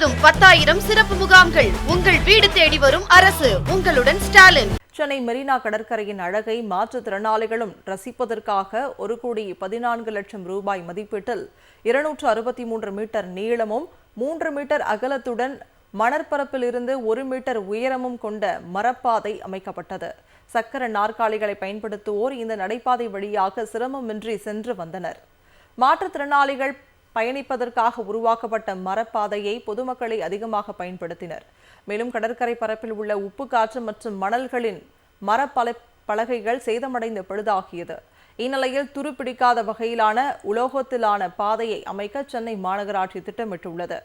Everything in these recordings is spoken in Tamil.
முழுவதும் 10,000 சிறப்பு முகாம்கள். உங்கள் வீடு தேடி வரும் அரசு. உங்களுடன் ஸ்டாலின். சென்னை மெரினா கடற்கரையின் அழகை மாற்றுத்திறனாளிகளும் ரசிப்பதற்காக 1,14,00,000 ரூபாய் மதிப்பீட்டில் 263 மீட்டர் நீளமும் 3 மீட்டர் அகலத்துடன் மணற்பரப்பில் இருந்து 1 மீட்டர் உயரமும் கொண்ட மரப்பாதை அமைக்கப்பட்டது. சக்கர நாற்காலிகளை பயன்படுத்துவோர் இந்த நடைபாதை வழியாக சிரமமின்றி சென்று வந்தனர். மாற்றுத்திறனாளிகள் பயணிப்பதற்காக உருவாக்கப்பட்ட மரப்பாதையை பொதுமக்களை அதிகமாக பயன்படுத்தினர். மேலும் கடற்கரை பரப்பில் உள்ள உப்பு காற்று மற்றும் மணல்களின் பலகைகள் சேதமடைந்து பழுதாகியது. இந்நிலையில் துருப்பிடிக்காத வகையிலான உலோகத்திலான பாதையை அமைக்க சென்னை மாநகராட்சி திட்டமிட்டுள்ளது.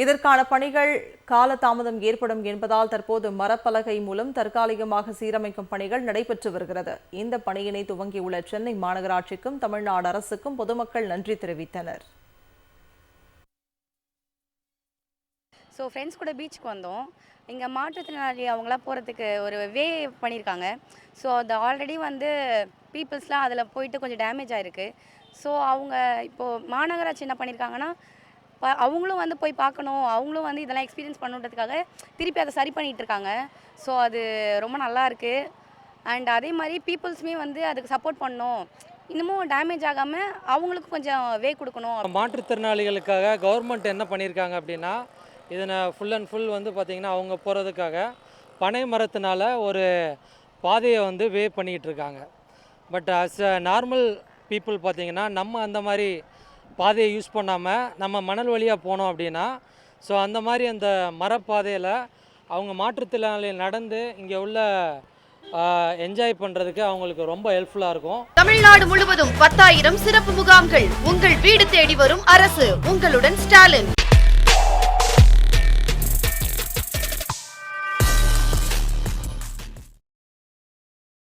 இதற்கான பணிகள் காலதாமதம் ஏற்படும் என்பதால் தற்போது மரப்பலகை மூலம் தற்காலிகமாக சீரமைக்கும் பணிகள் நடைபெற்று வருகிறது. இந்த பணியினை துவங்கியுள்ள சென்னை மாநகராட்சிக்கும் தமிழ்நாடு அரசுக்கும் பொதுமக்கள் நன்றி தெரிவித்தனர். ஃப்ரெண்ட்ஸ் கூட பீச்சுக்கு வந்தோம். இங்கே மாற்றுத்திறனாளி அவங்களாம் போகிறதுக்கு ஒரு வே பண்ணியிருக்காங்க. அது ஆல்ரெடி பீப்புள்ஸ்லாம் அதில் போயிட்டு கொஞ்சம் டேமேஜ் ஆகிருக்கு. அவங்க இப்போது மாநகராட்சி என்ன பண்ணியிருக்காங்கன்னா, அவங்களும் போய் பார்க்கணும், அவங்களும் இதெல்லாம் எக்ஸ்பீரியன்ஸ் பண்ணுன்றதுக்காக திருப்பி அதை சரி பண்ணிகிட்டு இருக்காங்க. அது ரொம்ப நல்லா இருக்குது. அண்ட் அதே மாதிரி பீப்புள்ஸுமே அதுக்கு சப்போர்ட் பண்ணணும், இன்னமும் டேமேஜ் ஆகாமல் அவங்களுக்கு கொஞ்சம் வே கொடுக்கணும். மாற்றுத்திறனாளிகளுக்காக கவர்மெண்ட் என்ன பண்ணியிருக்காங்க அப்படின்னா, இதனை ஃபுல் அண்ட் ஃபுல் பார்த்திங்கன்னா அவங்க போகிறதுக்காக பனை மரத்தினால ஒரு பாதையை வே பண்ணிக்கிட்டு இருக்காங்க. But as a normal people பார்த்திங்கன்னா நம்ம அந்த மாதிரி பாதையை யூஸ் பண்ணாமல் நம்ம மணல் வழியாக போனோம் அப்படின்னா அந்த மாதிரி அந்த மரப்பாதையில் அவங்க மாற்றுத்திறனாளி நடந்து இங்கே உள்ள என்ஜாய் பண்ணுறதுக்கு அவங்களுக்கு ரொம்ப ஹெல்ப்ஃபுல்லாக இருக்கும். தமிழ்நாடு முழுவதும் 10,000 சிறப்பு முகாம்கள். உங்கள் வீடு தேடி வரும் அரசு. உங்களுடன் ஸ்டாலின்.